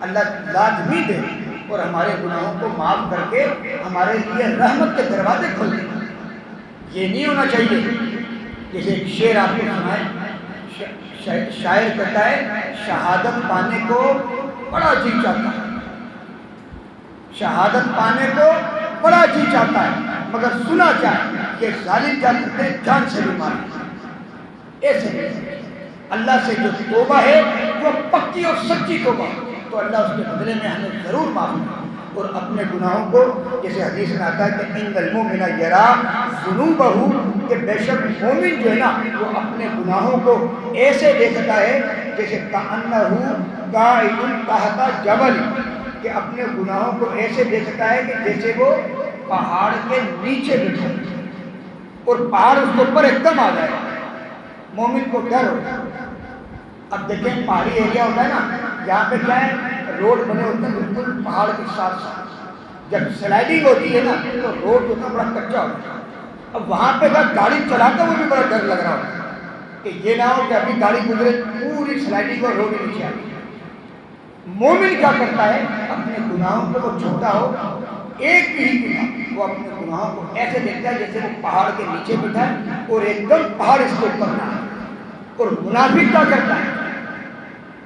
اللہ لازمی دے اور ہمارے گناہوں کو معاف کر کے ہمارے لیے رحمت کے دروازے کھول دے۔ یہ نہیں ہونا چاہیے جیسے ایک شعر آپ کو سنائے، شاعر کہتا ہے شہادت پانے کو بڑا جی چاہتا ہے، شہادت پانے کو بڑا جی چاہتا ہے، مگر سنا جائے کہ ظالم کیا کرتے ہیں، جان سے بھی مارتے۔ ایسے نہیں، اللہ سے جو توبہ ہے وہ پکی اور سچی توبہ، تو اللہ اس کے بدلے میں ہمیں ضرور معاف کرے۔ اور اپنے گناہوں کو، جیسے حدیث میں آتا ہے کہ ان المؤمن یرا ذنوبہ، کہ بے شک مومن جو ہے نا وہ اپنے گناہوں کو ایسے دیکھتا ہے جیسے کأنہ قاعد تحت جبل، کہ اپنے گناہوں کو ایسے دیکھتا ہے کہ جیسے وہ پہاڑ کے نیچے بیٹھا ہے اور پہاڑ اس کے اوپر ایک دم آ جائے، مومن کو ڈر ہوتا ہے۔ اب دیکھیں پہاڑی ایریا ہوتا ہے نا، یہاں پہ کیا ہے، روڈ بنے ہوتے ہیں بالکل پہاڑ کے ساتھ ساتھ، جب سلائڈنگ ہوتی ہے نا تو روڈ جو ہے بڑا کچا ہوتا ہے۔ اب وہاں پہ جب گاڑی چلاتا ہے وہ بھی بڑا ڈر لگ رہا ہوتا ہے کہ یہ نہ ہو کہ ابھی گاڑی گزرے پوری سلائڈنگ اور روڈ نیچے آ گئی۔ مومن کیا کرتا ہے، اپنے گناہوں کو وہ چھوٹا ہو، ایک بھی گناہ وہ اپنے گناہوں کو ایسے دیکھتا ہے جیسے وہ پہاڑ کے نیچے بیٹھا ہے اور ایک دم پہاڑ اس کے اوپر نہ ہے۔ اور منافق کیا کرتا ہے،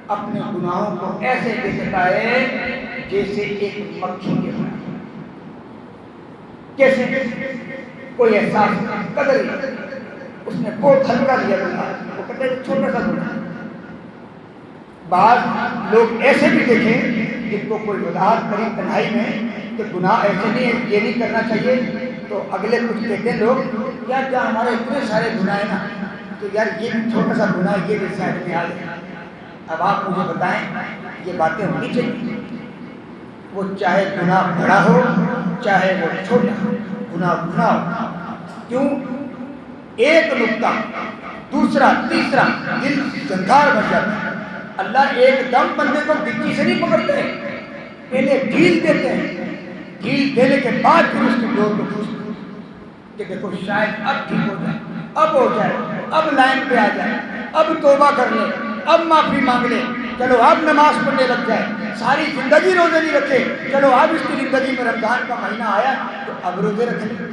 اپنے گناہوں کو ایسے دیکھتا ہے جیسے ایک مکھی کے بارے، کیسے کوئی احساس قدر نہیں، اس نے بہت ہلکا لیا گناہ، وہ کہتا ہے چھوٹا سا گناہ۔ بعض لوگ ایسے بھی دیکھیں جن کو کوئی وضاحت کری تنہائی میں کہ گناہ ایسے نہیں ہے، یہ نہیں کرنا چاہیے، تو اگلے کچھ دیکھیں لوگ کیا کیا ہمارے اتنے سارے گناہ ہیں نا، تو یار یہ بھی چھوٹا سا گناہ ہے، یہ بھی سائڈ میں آ جائے۔ اب آپ مجھے بتائیں یہ باتیں ہونی چاہیے، وہ چاہے گناہ بڑا ہو چاہے وہ چھوٹا ہو، گناہ گناہ ہو۔ کیوں؟ ایک نکتہ، دوسرا تیسرا دل زنگار بن جاتا ہے۔ اللہ ایک دم بندے کو گچی سے نہیں پکڑتے، پہلے ڈھیل دیتے ہیں، ڈھیل دینے کے بعد پھر اس کے ڈور کو پوچھتے ہیں کہ دیکھو شاید اب ٹھیک ہو جائے، اب ہو جائے، اب لائن پہ آ جائے، اب توبہ کر لے، اب معافی مانگ لے، چلو اب نماز پڑھنے لگ جائے، ساری زندگی روزے نہیں رکھے، چلو اب اس کی زندگی میں رمضان کا مہینہ آیا تو اب روزے رکھ لیں۔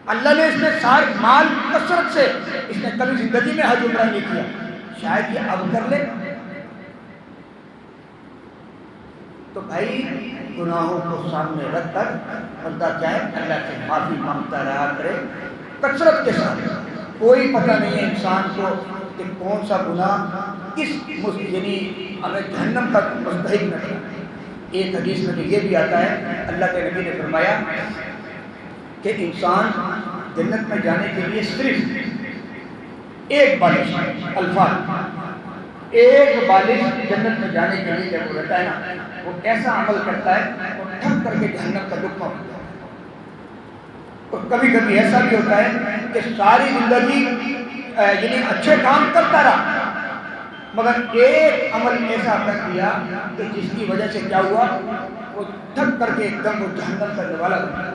اللہ نے اس نے سارے مال کثرت سے، اس نے کبھی زندگی میں حج عمرہ نہیں کیا، شاید یہ اب کر لے۔ تو بھائی گناہوں کو سامنے رکھ کر بندہ چاہے اللہ سے معافی مانگتا رہا کرے کثرت کے ساتھ۔ کوئی پتہ نہیں ہے انسان کو کہ کون سا گناہ کس یعنی ہمیں جہنم کا مستحق نہ کرے۔ ایک حدیث میں یہ بھی آتا ہے، اللہ کے نبی نے فرمایا کہ انسان جنت میں جانے کے لیے صرف ایک بالش، الفاظ، ایک بالش جنت میں جانے کے لیے جب وہ رہتا ہے نا، وہ ایسا عمل کرتا ہے وہ ٹھک کر کے جہنم کا لقمہ ہوتا ہے۔ اور کبھی کبھی ایسا بھی ہوتا ہے کہ ساری زندگی یعنی اچھے کام کرتا رہا مگر ایک عمل ایسا کر دیا کہ جس کی وجہ سے کیا ہوا، وہ ٹھک کر کے ایک دم وہ جہنم کرنے والا بن گیا۔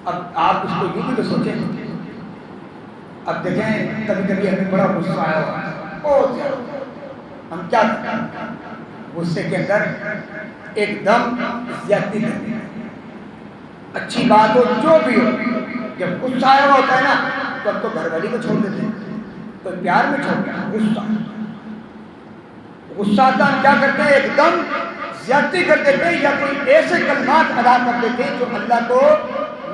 اب آپ اس کو یوں بھی تو سوچیں، اب دیکھیں کبھی کبھی ہمیں بڑا غصہ آیا ہوا ہے، بہت زیادہ، ہم کیا کرتے ہیں غصے کے اندر ایک دم زیادتی کرتے ہیں، اچھی بات ہو جو بھی ہو، جب غصہ آیا ہوا ہوتا ہے نا تو اب تو گھر والی کو چھوڑ دیتے ہیں، تو پیار میں چھوڑتے ہیں۔ غصہ آتا ہم کیا کرتے ہیں، ایک دم زیادتی کر دیتے ہیں، یا کوئی ایسے کلمات ادا کر دیتے ہیں جو اللہ کو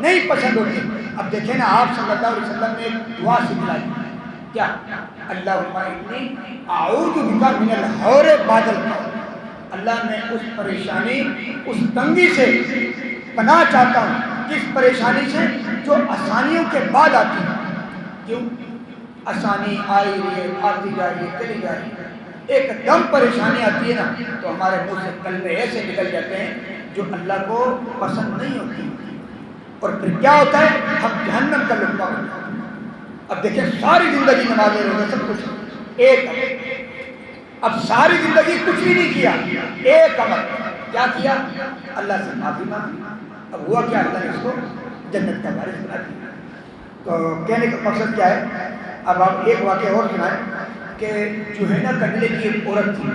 نہیں پسند ہوتے۔ اب دیکھیں نا آپ صلی اللہ علیہ وسلم نے ایک دعا سکھلائی، کیا؟ اللہم انی اعوذ بک من الحور بعد القہر، اللہ میں اس پریشانی، اس تنگی سے پناہ چاہتا ہوں، کس پریشانی سے؟ جو آسانیوں کے بعد آتی ہے۔ کیوں؟ آسانی آئی رہی ہے، آتی جا رہی ہے، چلی جا رہی ہے، ایک دم پریشانی آتی ہے نا تو ہمارے منہ سے کلمے ایسے نکل جاتے ہیں جو اللہ کو پسند نہیں ہوتی، اور پھر کیا ہوتا ہے، ہم جہنم کا لقمہ بن جاتے ہیں۔ اب دیکھیں ساری زندگی نمازیں روزے سب کچھ، ایک اب ساری زندگی کچھ بھی نہیں کیا، ایک عمل کیا کیا، اللہ سے معافی مانگی، اب ہوا کیا، اللہ نے اس کو جنت کا وارث بنا دیا۔ تو کہنے کا مقصد کیا ہے؟ اب آپ ایک واقعہ اور سنائیں کہ جوہینہ قبیلے کی ایک عورت تھی،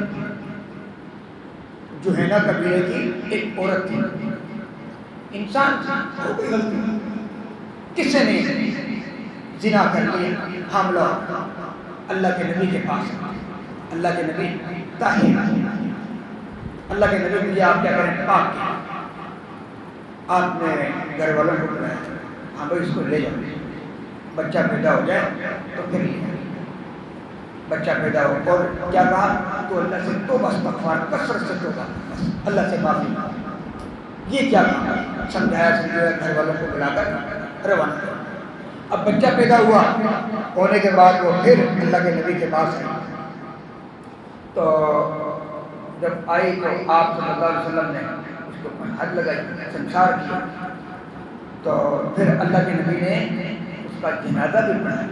جوہینہ قبیلے کی ایک عورت تھی، انسان ہو گئی غلطی، کسی نے زنا کر لیا، حاملہ ہو، اللہ کے نبی کے پاس، اللہ کے نبی طاہر، اللہ کے نبی مجھے آپ کیا کریں؟ پاک کیا، آپ نے گھر والوں کو بلایا، ہاں بھائی اس کو لے جاؤ، بچہ پیدا ہو جائے تو پھر لے جاؤ، بچہ پیدا ہو، اور کیا کہا؟ تو اللہ سے توبہ استغفار، کثرت سے توبہ، اللہ سے معافی، یہ کیا کہا؟ سمجھایا، گھر والوں کو بلا کر روانہ کیا۔ اب بچہ پیدا ہوا، ہونے کے بعد وہ پھر اللہ کے نبی کے پاس آئی، تو جب آئی تو آپ صلی اللہ علیہ وسلم نے اس کو حد لگائی، سنسار کیا، تو پھر اللہ کے نبی نے اس کا جنازہ بھی پڑھایا۔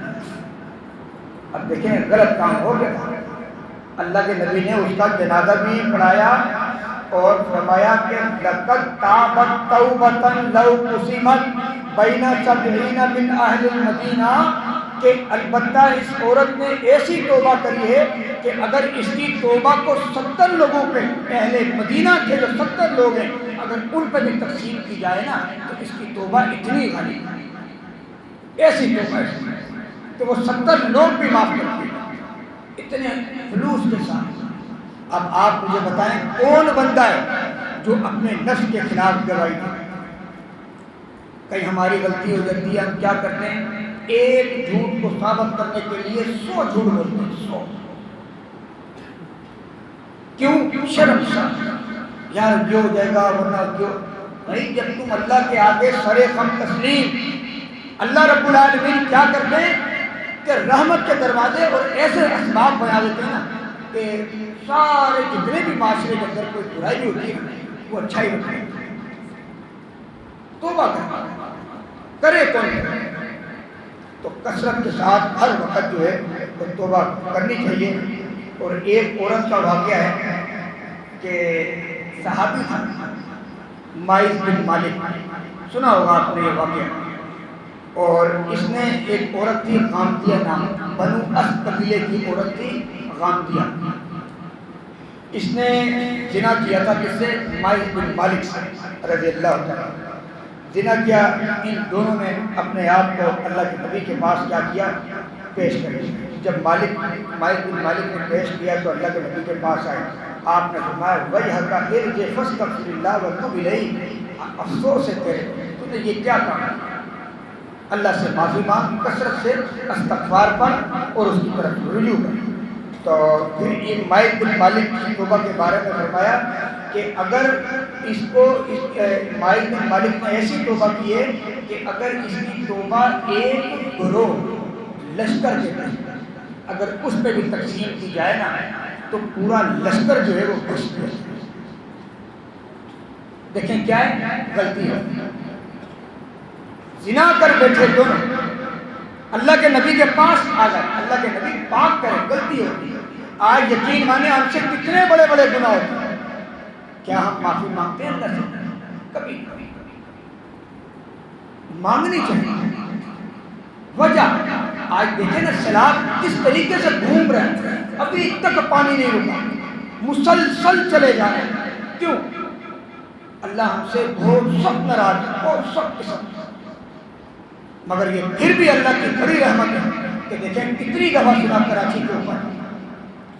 اب دیکھیں غلط کام ہو گیا تھا، اللہ کے نبی نے اس کا جنازہ بھی پڑھایا اور فرمایا کہ لقد تابت توبۃ لو قسمت بین 70 من اہل المدینہ، کہ البتہ اس عورت نے ایسی توبہ کری ہے کہ اگر اس کی توبہ کو 70 لوگوں پہ، اہل مدینہ کے جو 70 لوگ ہیں، اگر ان پہ بھی تقسیم کی جائے نا تو اس کی توبہ اتنی غنی، ایسی توبہ ہے کہ وہ 70 لوگ بھی معاف کرتے ہیں، اتنے خلوص کے ساتھ۔ اب آپ مجھے بتائیں کون بندہ ہے جو اپنے نفس کے خلاف گواہی دے؟ کہیں ہماری غلطی ہو جاتی ہے، ہم کیا کرتے ہیں؟ ایک جھوٹ کو ثابت کرنے کے لیے 100 جھوٹ بولتے ہیں، 100۔ کیوں؟ شرم سے، یار یہ ہو جائے گا ورنہ کیوں؟ نہیں، جب تم اللہ کے آگے سر خم تسلیم، اللہ رب العالمین کیا کرتے ہیں کہ رحمت کے دروازے اور ایسے اسباب بنا دیتے ہیں نا کہ سارے جتنے بھی معاشرے کے اندر کوئی برائی بھی ہوتی ہے وہ اچھا ہی ہوتا ہے۔ توبہ کرے کون کرے؟ تو کثرت کے ساتھ ہر وقت جو ہے وہ توبہ کرنی چاہیے۔ اور ایک عورت کا واقعہ ہے کہ صحابی تھا مائز بن مالک، سنا ہوگا آپ نے یہ واقعہ، اور اس نے ایک عورت تھی غامدیہ نام، بنو اسد قبیلے کی عورت تھی غامدیہ، اس نے زنا کیا تھا کس سے؟ مائز بن مالک سے رضی اللہ تعالیٰ، زنا کیا۔ ان دونوں نے اپنے آپ کو اللہ کے نبی کے پاس کیا کیا؟ پیش کر دیا۔ جب مائز بن مالک نے پیش کیا تو اللہ کے نبی کے پاس آئے، آپ نے فرمایا وَيْحَكَ ارْجِعْ فَاسْتَغْفِرِ اللَّهَ وَتُوبْ إِلَيْهِ، افسوس ہے تیرے، تو نے یہ کیا کہا؟ اللہ سے معافی مانگ، کثرت سے استغفار پڑھ اور اس کی طرف رجوع کر۔ تو پھر یہ مائز بن مالک کی توبہ کے بارے میں فرمایا کہ اگر اس کو مائز بن مالک نے ایسی توبہ کی ہے کہ اگر اس کی توبہ ایک گروہ لشکر کے تحت اگر اس پہ بھی تقسیم کی جائے نا تو پورا لشکر جو ہے وہ خوش ہے۔ دیکھیں کیا ہے؟ غلطی ہے، زنا کر بیٹھے دونوں، اللہ کے نبی کے پاس آ گئے، اللہ کے نبی پاک کرے، غلطی ہوتی ہے۔ آج یقین مانے ہم سے کتنے بڑے بڑے گناہ ہوتے ہیں، کیا ہم معافی مانگتے ہیں اللہ سے؟ کبھی مانگنی چاہیے۔ وجہ آج دیکھیں نا سیلاب کس طریقے سے گھوم رہے ہیں، ابھی تک پانی نہیں رکا، مسلسل چلے جا رہے ہیں، کیوں؟ اللہ ہم سے بہت سخت ناراض ہے، بہت سخت قسم، مگر یہ پھر بھی اللہ کی بڑی رحمت ہے کہ دیکھیں کتنی دفعہ سنا کراچی کے اوپر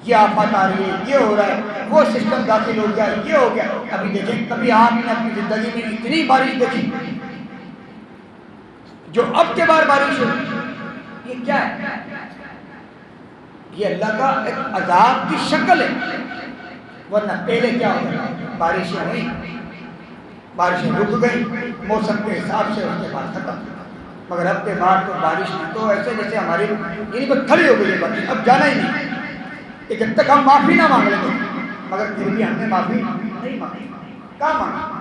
یہ آفات آ رہی ہے، یہ ہو رہا ہے، وہ سسٹم داخل ہو گیا، یہ ہو گیا۔ ابھی دیکھیں کبھی آپ نے اپنی زندگی میں اتنی بارش دیکھی جو اب کے بار بارش ہو، یہ کیا ہے؟ یہ اللہ کا ایک عذاب کی شکل ہے، ورنہ پہلے کیا ہوتا ہے؟ بارشیں ہوئی، بارشیں رک گئی موسم کے حساب سے، اس کے بعد ختم۔ مگر اب کے بعد تو بارش تو ایسے جیسے ہماری یعنی بس کھڑی ہو گئی ہے بارش، اب جانا ہی نہیں کہ جب تک ہم معافی نہ مانگ لیں، مگر پھر بھی ہم نے معافی نہیں مانگی، کہاں مانگی؟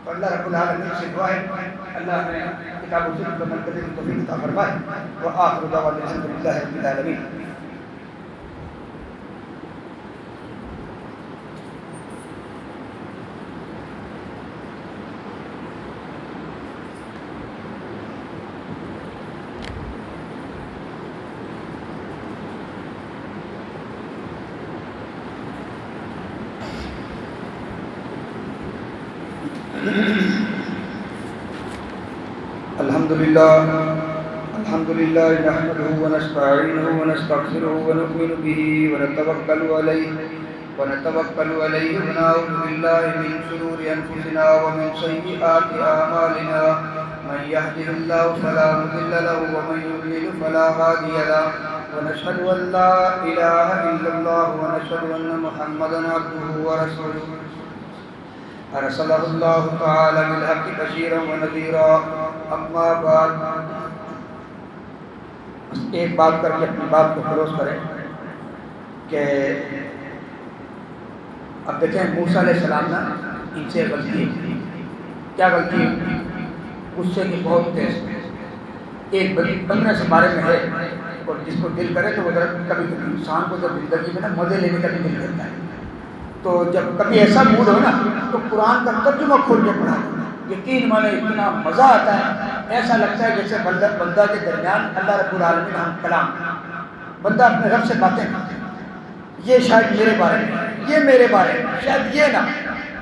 تو اللہ رب العالمین سے دعا ہے اللہ ہمیں کتاب و سنت پر عمل کرنے کی توفیق عطا فرمائے۔ وآخر دعوانا الحمد للہ رب العالمین۔ الحمد لله نحمده ونستعينه ونستغفره ونؤمن به ونتوكل عليه ونعوذ بالله من شرور أنفسنا ومن سيئات أعمالنا من يهده الله فلا مضل له ومن يضلل فلا هادي له ونشهد أن لا إله إلا الله ونشهد أن محمدا عبده ورسوله أرسله الله تعالى بالحق بشيرا ونذيرا أما بعد ایک بات کر کے اپنی بات کو کلوز کریں کہ اب دیکھیں موسیٰ علیہ السلام نا ان سے غلطی ہے. کیا غلطی ہے؟ غصے کی بہت تیز. ایک بندے سے بارے میں ہے اور جس کو دل کرے تو وہ کبھی کبھی انسان کو جب زندگی میں نا مزے لینے کا بھی دل کرتا ہے. تو جب کبھی ایسا موڈ ہو نا تو قرآن کا ترجمہ کھول کے پڑھا. یقین مانے اتنا مزہ آتا ہے, ایسا لگتا ہے جیسے بندہ کے درمیان اللہ رب العالمین ہم کلام, بندہ اپنے رب سے باتیں کرتے ہیں. یہ شاید میرے بارے میں, یہ میرے بارے میں, شاید یہ نہ,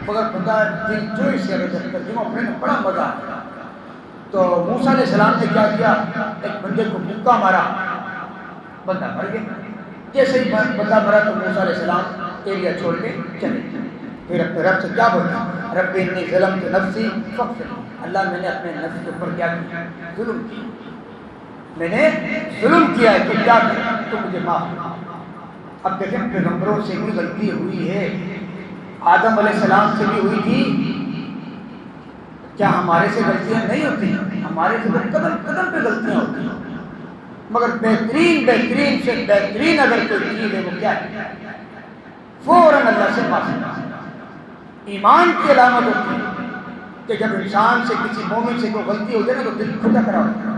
مگر بندہ دل جو اس سے ترجمہ پڑھنے میں بڑا مزہ آتا ہے. تو موسیٰ علیہ السلام نے کیا کیا, ایک بندے کو مکہ مارا, بندہ مر گیا. جیسے ہی بندہ مرا تو موسیٰ علیہ السلام ایریا چھوڑ کے چلے. پھر اپنے رب سے کیا بولنا, رب انی ظلمت نفسی فاغفر, اللہ میں نے اپنے نفس کے اوپر کیا کیا, ظلم کیا, میں نے ظلم کیا ہے, تو کیا کریں, تو مجھے معاف کر. اب دیکھیں پیغمبروں سے بھی غلطی ہوئی ہے, آدم علیہ السلام سے بھی ہوئی تھی. کیا ہمارے سے غلطیاں نہیں ہوتی؟ ہمارے سے تو قدم قدم پہ غلطیاں ہوتی ہیں, مگر بہترین سے بہترین اگر کوئی چیز ہے وہ کیا ہے, فوراً اللہ سے معافی. ایمان کی علامت ہوتی ہے کہ جب انسان سے کسی مومن سے کوئی غلطی ہو جائے نا تو دل کھٹک رہا ہوتا ہے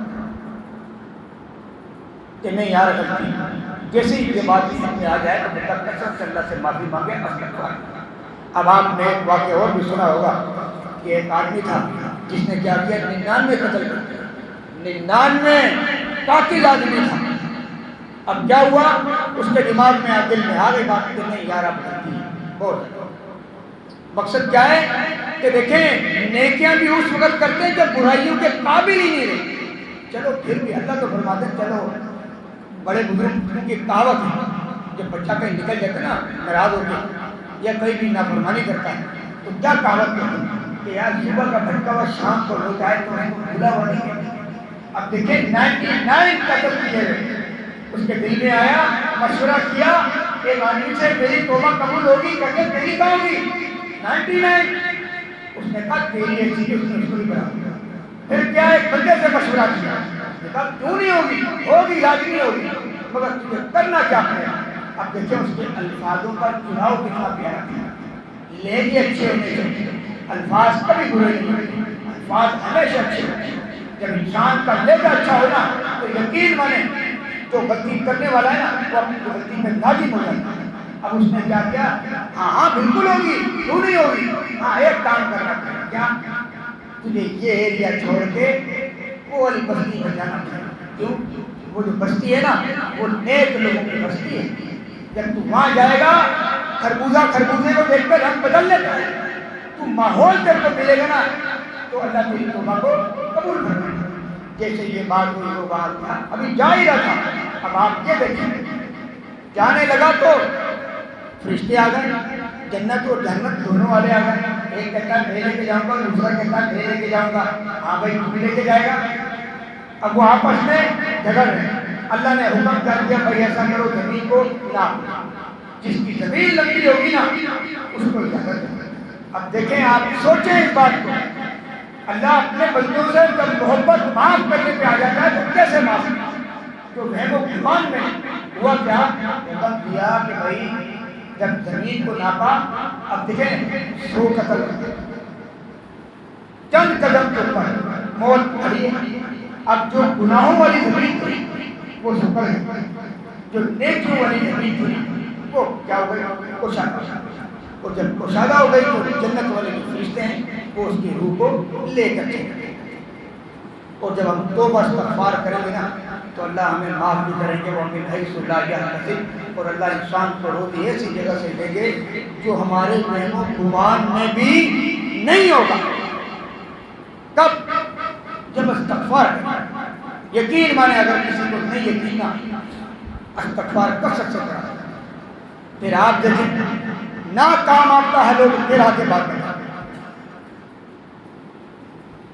کہ نہیں یار غلطی. جیسے ہی یہ بات سامنے آ جائے تو بندہ کثرت سے اللہ سے معافی مانگے, استغفار. اب آپ نے ایک واقعہ اور بھی سنا ہوگا کہ ایک آدمی تھا جس نے کیا کیا, 99 قتل کر دیا. 99 قاتل آدمی تھا. اب کیا ہوا, اس کے دماغ میں دل میں آ گئی بات کہ نہیں یار اب غلطی ہے. اور مقصد کیا ہے کہ دیکھیں نیکیاں بھی اس وقت کرتے ہیں جب برائیوں کے قابل ہی نہیں رہے. چلو پھر بھی اللہ تو فرماتے ہیں, چلو بڑے بزرگوں کی کہاوت ہے, جب بچہ کہیں نکل جاتا ہے نا ناراض ہو کے یا کہیں بھی نافرمانی کرتا ہے تو کیا کہاوت کہتے ہیں کہ یار صبح کا بھٹکا ہوا شام کو لوٹ آئے تو اس کو بھولا ہوا نہیں کہتے. اب دیکھیں 99 قتل کیے ہوئے, اس کے دل میں آیا, مشورہ کیا کہ آدمی سے میری توبہ قبول ہوگی, کہتے تیری کہاں ہوگی 99. اس نے کہا تیری ایسی کہ اس نے اس کو نہیں بنا. پھر کیا ایک بندے سے مشورہ کیا, کہا کیوں نہیں ہوگی, ہوگی لازمی ہوگی, مگر تجھے کرنا کیا پڑے. اب دیکھیں اس کے الفاظوں کا چناؤ کتنا پیارا کیا, لہجے اچھے ہونے چاہیے, الفاظ کبھی برے نہیں ہوتے, الفاظ ہمیشہ اچھے ہوتے. جب انسان کا لہجہ اچھا ہونا تو یقین مانے جو غلطی کرنے والا ہے نا وہ اپنی غلطی میں نادم ہو جاتا ہے. اب اس نے کیا کیا, ہاں بالکل ہوگی, کیوں نہیں ہوگی, ہاں ایک کام کرنا پڑے گا, کیا تجھے یہ ایریا چھوڑ کے وہ والی بستی میں جانا پڑے گا. کیوں, وہ جو بستی ہے نا وہ نیک لوگوں کی بستی ہے. جب تو وہاں جائے گا خربوزے کو دیکھ کر رنگ بدل لیتا ہے, تو ماحول تیرے کو ملے گا نا تو اللہ تیری توبہ کو قبول کر لے گا. جیسے یہ بات ہوئی وہ بات تھا, ابھی جا ہی رہا تھا. اب آپ یہ دیکھیں, جانے لگا تو فرشتے آ گئے, جنت اور جہنم دونوں والے آ گئے. ایک کہتا ہے میں لے کے جاؤں گا, دوسرا کہتا ہے میں لے کے جاؤں گا. ہاں بھائی تم لے کے جائے گا. اب وہ آپس میں جھگڑ رہے. اللہ نے حکم کر دیا بھائی ایسا کرو زمین کو ناپ, جس کی زمین لمبی ہوگی نا اس کو جھگڑ. اب دیکھیں آپ سوچیں اس بات کو, اللہ اپنے بندوں سے جب محبت معاف کرنے پہ آ جاتا ہے تو کیسے معاف کرتا ہے. جو وہم و گمان میں ہوا کیا, حکم دیا کہ بھائی جب زمین کو ناپا, اب دیکھیں 100 قتل چند قدم کے اوپر موت کھڑی ہے. اب جو گناہوں والی زمین تھی وہ سکڑ ہے, جو نیکیوں والی زمین تھی وہ کیا ہو گئی, کشادہ. اور جب کشادہ ہو گئی تو جنت والے جو فرشتے ہیں وہ اس کی روح کو لے کر چلے گئے. اور جب ہم توبہ استغفار کریں گے نا تو اللہ ہمیں معاف بھی کریں گے. وہ ہمیں حیث لا یحتسب, اور اللہ انسان کو روزی ایسی جگہ سے دیں گے جو ہمارے وہم و گمان میں بھی نہیں ہوگا. استغفار کریں. یقین مانے اگر کسی کو نہیں یقین نہ استغفار کر سکتے ہیں پھر آپ دیکھیں نہ کام آپ کا حل ہو تو پھر آگے بات کریں.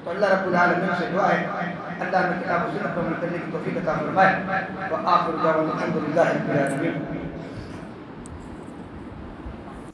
تو اللہ رب العالمین سے دعا ہے اللہ نے کتاب و سنت پر عمل کرنے کی توفیق عطا فرمائے. وآخر دعوانا الحمدللہ رب العالمین.